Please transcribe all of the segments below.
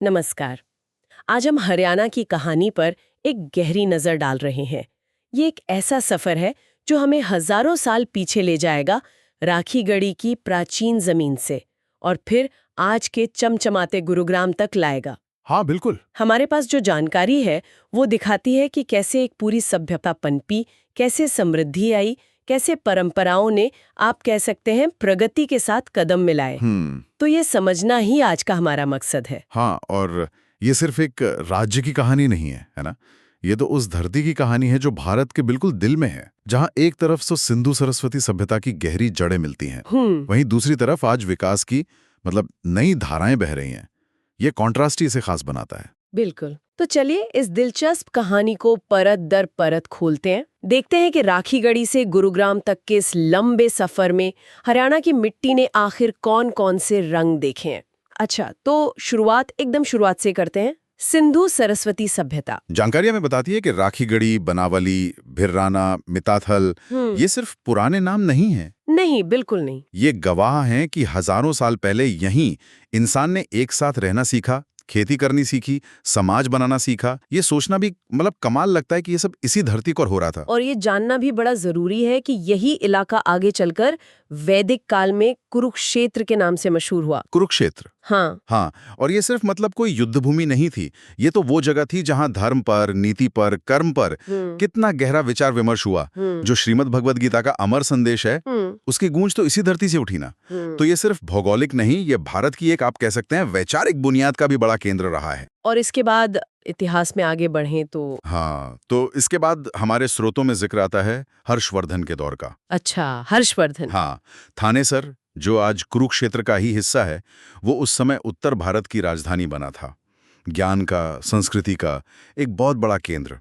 नमस्कार। आज हम हरियाणा की कहानी पर एक गहरी नजर डाल रहे हैं। ये एक ऐसा सफर है जो हमें हजारों साल पीछे ले जाएगा, राखीगढ़ी की प्राचीन जमीन से और फिर आज के चमचमाते गुरुग्राम तक लाएगा। हाँ बिल्कुल। हमारे पास जो जानकारी है वो दिखाती है कि कैसे एक पूरी सभ्यता पनपी, कैसे समृद्धि आई, कैसे परंपराओं ने, आप कह सकते हैं, प्रगति के साथ कदम मिलाए। तो ये समझना ही आज का हमारा मकसद है। हाँ, और ये सिर्फ एक राज्य की कहानी नहीं है ना? ये तो उस धरती की कहानी है जो भारत के बिल्कुल दिल में है, जहाँ एक तरफ तो सिंधु सरस्वती सभ्यता की गहरी जड़ें मिलती हैं, वहीं दूसरी तरफ आज विकास की नई धाराएं बह रही हैं। ये कॉन्ट्रास्ट ही इसे खास बनाता है। बिल्कुल। तो चलिए इस दिलचस्प कहानी को परत दर परत खोलते हैं। देखते हैं कि राखीगढ़ी से गुरुग्राम तक के इस लंबे सफर में हरियाणा की मिट्टी ने आखिर कौन-कौन से रंग देखे हैं। अच्छा, तो शुरुआत से करते हैं। सिंधु सरस्वती सभ्यता। जानकारी हमें बताती है कि राखीगढ़ी, बनावली, भिर्राना, मिताथल ये सिर्फ पुराने नाम नहीं हैं। नहीं, बिल्कुल नहीं। ये गवाह हैं कि हजारों साल पहले यहीं इंसान ने एक साथ रहना सीखा, खेती करनी सीखी, समाज बनाना सीखा। ये सोचना भी कमाल लगता है कि ये सब इसी धरती पर हो रहा था। और ये जानना भी बड़ा जरूरी है कि यही इलाका आगे चलकर वैदिक काल में कुरुक्षेत्र के नाम से मशहूर हुआ। कुरुक्षेत्र। हाँ, और ये सिर्फ कोई युद्ध भूमि नहीं थी। ये तो वो जगह थी जहां धर्म पर, नीति पर, कर्म पर कितना गहरा विचार विमर्श हुआ। जो श्रीमद् भगवद गीता का अमर संदेश है, उसकी गूंज तो इसी धरती से उठी ना। तो ये सिर्फ भौगोलिक नहीं, ये भारत की एक, आप कह सकते हैं, वैचारिक बुनियाद का भी बड़ा केंद्र रहा है। और इसके बाद इतिहास में आगे बढ़ें तो तो इसके बाद हमारे स्रोतों में जिक्र आता है हर्षवर्धन के दौर का। अच्छा, हर्षवर्धन। थानेसर, जो आज कुरुक्षेत्र का ही हिस्सा है, वो उस समय उत्तर भारत की राजधानी बना था। ज्ञान का, संस्कृति का एक बहुत बड़ा केंद्र।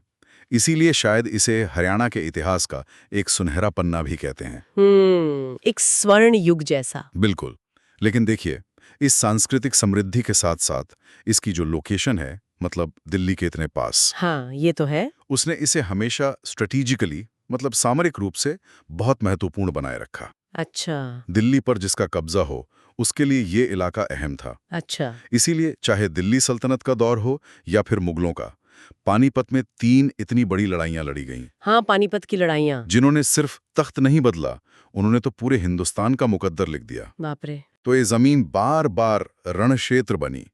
इसीलिए शायद इसे हरियाणा के इतिहास का एक सुनहरा पन्ना भी कहते हैं। एक स्वर्ण युग जैसा। बिल्कुल। लेकिन देखिए, इस सांस्कृतिक समृद्धि के साथ साथ इसकी जो लोकेशन है, दिल्ली के इतने पास, हाँ, ये तो है। उसने इसे हमेशा स्ट्रेटेजिकली, सामरिक रूप से बहुत महत्वपूर्ण बनाए रखा। अच्छा। दिल्ली पर जिसका कब्जा हो, उसके लिए ये इलाका अहम था। अच्छा। इसीलिए चाहे दिल्ली सल्तनत का दौर हो या फिर मुगलों का, पानीपत में 3 इतनी बड़ी लड़ाइयां लड़ी गईं। हाँ, पानीपत की लड़ाइयाँ। जिन्होंने सिर्फ तख्त नहीं बदला, उन्होंने तो पूरे हिंदुस्तान का मुकद्दर लिख दिया। बाप रे। तो ये जमीन बार बार रणक्षेत्र बनी।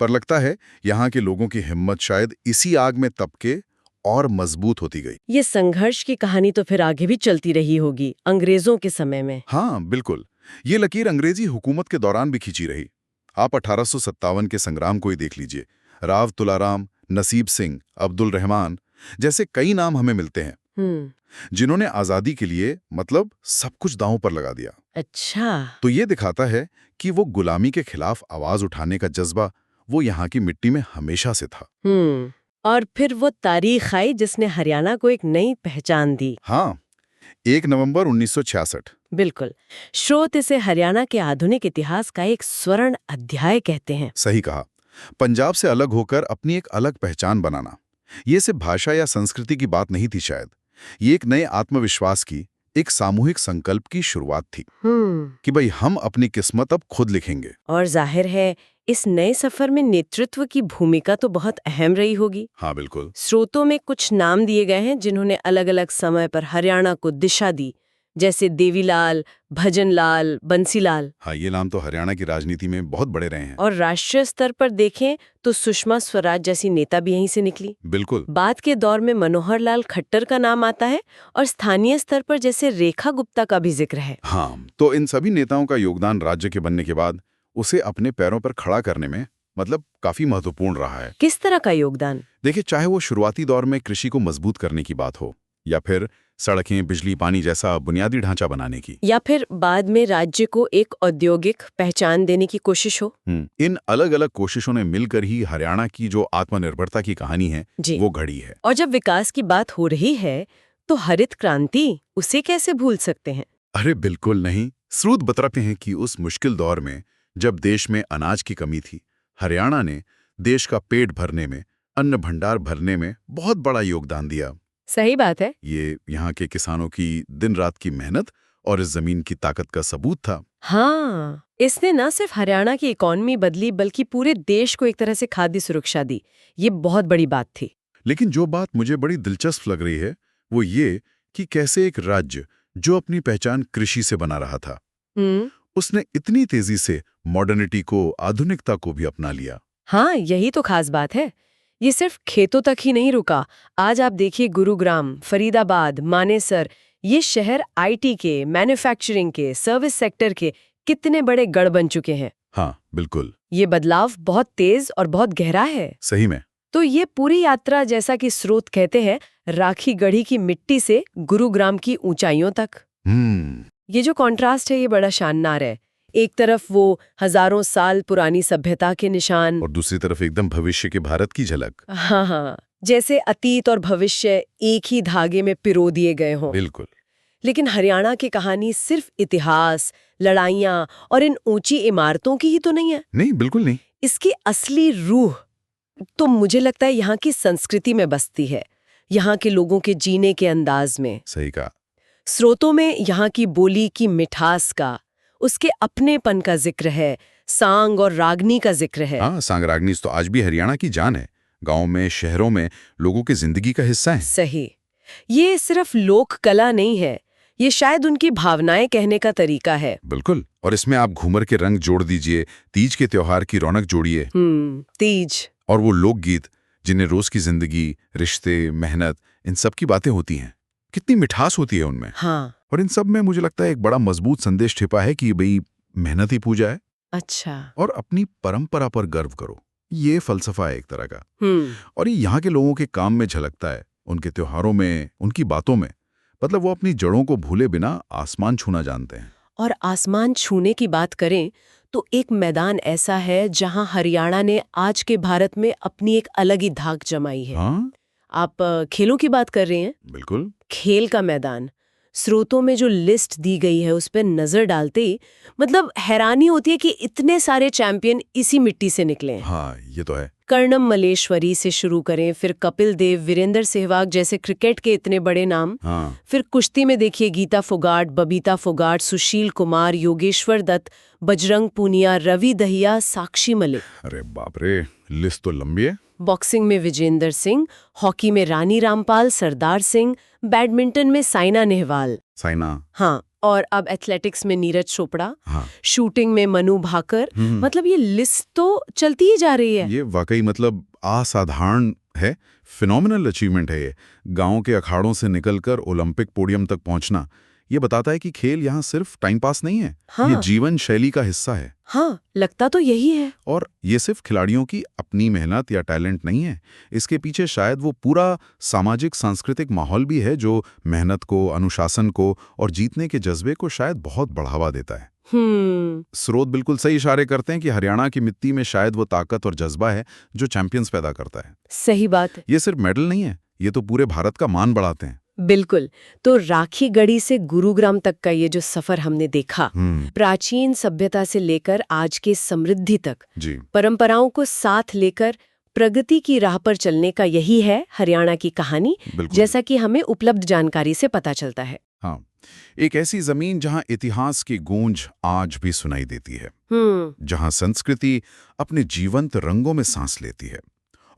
पर लगता है यहाँ के लोगों की हिम्मत शायद इसी आग में तप के और मजबूत होती गई। ये संघर्ष की कहानी तो फिर आगे भी चलती रही होगी अंग्रेजों के समय में। हाँ बिल्कुल। ये लकीर अंग्रेजी हुकूमत के दौरान भी खींची रही। आप 1857 के संग्राम को ही देख लीजिए। राव तुलाराम, नसीब सिंह, अब्दुल रहमान जैसे कई नाम हमें मिलते हैं, जिन्होंने आजादी के लिए सब कुछ दांव पर लगा दिया। अच्छा। तो ये दिखाता है कि वो गुलामी के खिलाफ आवाज उठाने का जज्बा वो यहाँ की मिट्टी में हमेशा से था। और फिर वो तारीख आई जिसने हरियाणा को एक नई पहचान दी। हाँ, 1 नवंबर 1966। बिल्कुल। स्रोत इसे हरियाणा के आधुनिक इतिहास का एक स्वर्ण अध्याय कहते हैं। सही कहा। पंजाब से अलग होकर अपनी एक अलग पहचान बनाना, ये सिर्फ भाषा या संस्कृति की बात नहीं थी शायद। ये एक नए आत्मविश्वास की, एक सामूहिक संकल्प की शुरुआत थी कि भाई हम अपनी किस्मत अब खुद लिखेंगे। और जाहिर है इस नए सफर में नेतृत्व की भूमिका तो बहुत अहम रही होगी। हाँ बिल्कुल। स्रोतों में कुछ नाम दिए गए हैं जिन्होंने अलग अलग समय पर हरियाणा को दिशा दी, जैसे देवीलाल, भजनलाल, बंसीलाल। हाँ, ये नाम तो हरियाणा की राजनीति में बहुत बड़े रहे हैं। और राष्ट्रीय स्तर पर देखें तो सुषमा स्वराज जैसी नेता भी यहीं से निकली। बिल्कुल। बाद के दौर में मनोहर लाल खट्टर का नाम आता है और स्थानीय स्तर पर जैसे रेखा गुप्ता का भी जिक्र है। हाँ, तो इन सभी नेताओं का योगदान राज्य के बनने के बाद उसे अपने पैरों पर खड़ा करने में काफी महत्वपूर्ण रहा है। किस तरह का योगदान? देखिए, चाहे वो शुरुआती दौर में कृषि को मजबूत करने की बात हो, या फिर सड़कें, बिजली, पानी जैसा बुनियादी ढांचा बनाने की, या फिर बाद में राज्य को एक औद्योगिक पहचान देने की कोशिश हो। इन अलग अलग कोशिशों ने मिलकर ही हरियाणा की जो आत्मनिर्भरता की कहानी है वो घड़ी है। और जब विकास की बात हो रही है तो हरित क्रांति, उसे कैसे भूल सकते हैं? अरे बिल्कुल नहीं। स्रोत बताते हैं कि उस मुश्किल दौर में जब देश में अनाज की कमी थी, हरियाणा ने देश का पेट भरने में, अन्न भंडार भरने में बहुत बड़ा योगदान दिया। सही बात है। ये यहाँ के किसानों की दिन रात की मेहनत और इस जमीन की ताकत का सबूत था। हाँ, इसने न सिर्फ हरियाणा की इकॉनमी बदली बल्कि पूरे देश को एक तरह से खाद्य सुरक्षा दी। ये बहुत बड़ी बात थी। लेकिन जो बात मुझे बड़ी दिलचस्प लग रही है वो ये कि कैसे एक राज्य जो अपनी पहचान कृषि से बना रहा था, उसने इतनी तेजी से मॉडर्निटी को, आधुनिकता को भी अपना लिया। हाँ, यही तो खास बात है। ये सिर्फ खेतों तक ही नहीं रुका। आज आप देखिए गुरुग्राम, फरीदाबाद, मानेसर, ये शहर आईटी के, मैन्युफैक्चरिंग के, सर्विस सेक्टर के कितने बड़े गढ़ बन चुके हैं। हाँ, बिल्कुल। ये बदलाव बहुत तेज और बहुत गहरा है। सही में। तो ये पूरी यात्रा, जैसा कि स्रोत कहते हैं, राखी गढ़ी की मिट्टी से गुरुग्राम की ऊंचाइयों तक। ये जो कॉन्ट्रास्ट है ये बड़ा शानदार है। एक तरफ वो हजारों साल पुरानी सभ्यता के निशान और दूसरी तरफ एकदम भविष्य के भारत की झलक। हाँ, जैसे अतीत और भविष्य एक ही धागे में पिरो दिए गए हों। बिल्कुल। लेकिन हरियाणा की कहानी सिर्फ इतिहास, लड़ाइयाँ और इन ऊंची इमारतों की ही तो नहीं है। नहीं, बिल्कुल नहीं। इसकी असली रूह तो मुझे लगता है यहाँ की संस्कृति में बसती है, यहाँ के लोगों के जीने के अंदाज में। सही कहा। स्रोतों में यहाँ की बोली की मिठास का, उसके अपनेपन का जिक्र है, सांग और रागनी का जिक्र है। हाँ, सांग रागनी तो आज भी हरियाणा की जान है। गांव में, शहरों में लोगों की जिंदगी का हिस्सा है। सही। ये सिर्फ लोक कला नहीं है, ये शायद उनकी भावनाएं कहने का तरीका है। बिल्कुल। और इसमें आप घूमर के रंग जोड़ दीजिए, तीज के त्योहार की रौनक जोड़िए। तीज। और वो लोकगीत जिन्हें रोज की जिंदगी, रिश्ते, मेहनत, इन सब की बातें होती हैं। कितनी मिठास होती है उनमें। हाँ। और इन सब में मुझे लगता है एक बड़ा मजबूत संदेश छिपा है कि भाई मेहनत ही पूजा है। अच्छा। और अपनी परंपरा पर गर्व करो, ये फलसफा है एक तरह का। और ये यहाँ के लोगों के काम में झलकता है, उनके त्योहारों में, उनकी बातों में। मतलब वो अपनी जड़ों को भूले बिना आसमान छूना जानते हैं। और आसमान छूने की बात करें तो एक मैदान ऐसा है जहां हरियाणा ने आज के भारत में अपनी एक अलग ही धाक जमाई है। हाँ? आप खेलों की बात कर रहे हैं? बिल्कुल। खेल का मैदान। स्रोतों में जो लिस्ट दी गई है उस पर नजर डालते ही मतलब हैरानी होती है कि इतने सारे चैंपियन इसी मिट्टी से निकले हैं। हाँ, ये तो है। कर्णम मलेश्वरी से शुरू करें, फिर कपिल देव, वीरेंद्र सहवाग जैसे क्रिकेट के इतने बड़े नाम। हाँ। फिर कुश्ती में देखिए गीता फोगाट, बबीता फोगाट, सुशील कुमार, योगेश्वर दत्त, बजरंग पूनिया, रवि दहिया, साक्षी मलिक। अरे बाप रे, लिस्ट तो लंबी है। बॉक्सिंग में विजेंदर सिंह, हॉकी में रानी रामपाल, सरदार सिंह, बैडमिंटन में साइना नेहवाल। साइना। हाँ, और अब एथलेटिक्स में नीरज चोपड़ा। हाँ। शूटिंग में मनु भाकर। मतलब ये लिस्ट तो चलती ही जा रही है। ये वाकई मतलब असाधारण है, फिनोमिनल अचीवमेंट है ये। गांव के अखाड़ों से निकलकर ओलंपिक पोडियम तक पहुंचना, ये बताता है कि खेल यहाँ सिर्फ टाइम पास नहीं है। हाँ। ये जीवन शैली का हिस्सा है। हाँ, लगता तो यही है। और ये सिर्फ खिलाड़ियों की अपनी मेहनत या टैलेंट नहीं है, इसके पीछे शायद वो पूरा सामाजिक सांस्कृतिक माहौल भी है जो मेहनत को, अनुशासन को और जीतने के जज्बे को शायद बहुत बढ़ावा देता है। स्रोत बिल्कुल सही इशारे करते हैं कि हरियाणा की मिट्टी में शायद वो ताकत और जज्बा है जो चैंपियंस पैदा करता है। सही बात है। ये सिर्फ मेडल नहीं है, ये तो पूरे भारत का मान बढ़ाते हैं। बिल्कुल। तो राखी गढ़ी से गुरुग्राम तक का ये जो सफर हमने देखा, प्राचीन सभ्यता से लेकर आज के समृद्धि तक, जी, परंपराओं को साथ लेकर प्रगति की राह पर चलने का यही है हरियाणा की कहानी, जैसा कि हमें उपलब्ध जानकारी से पता चलता है। हाँ, एक ऐसी जमीन जहां इतिहास की गूंज आज भी सुनाई देती है, जहां संस्कृति अपने जीवंत रंगों में सांस लेती है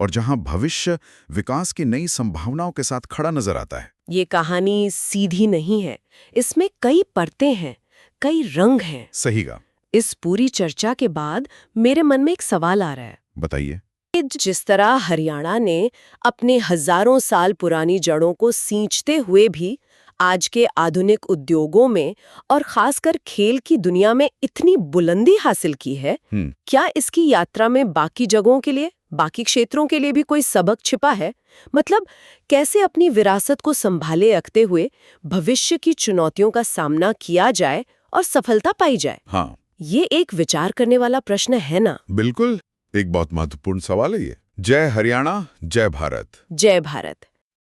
और जहां भविष्य विकास की नई संभावनाओं के साथ खड़ा नजर आता है। ये कहानी सीधी नहीं है, इसमें कई परतें हैं, कई रंग हैं। सही कहा। इस पूरी चर्चा के बाद मेरे मन में एक सवाल आ रहा है। बताइए। जिस तरह हरियाणा ने अपने हजारों साल पुरानी जड़ों को सींचते हुए भी आज के आधुनिक उद्योगों में और खासकर खेल की दुनिया में इतनी बुलंदी हासिल की है, क्या इसकी यात्रा में बाकी जगहों के लिए, बाकी क्षेत्रों के लिए भी कोई सबक छिपा है? मतलब कैसे अपनी विरासत को संभाले रखते हुए भविष्य की चुनौतियों का सामना किया जाए और सफलता पाई जाए? हाँ, ये एक विचार करने वाला प्रश्न है ना? बिल्कुल, एक बहुत महत्वपूर्ण सवाल है ये। जय हरियाणा, जय भारत। जय भारत।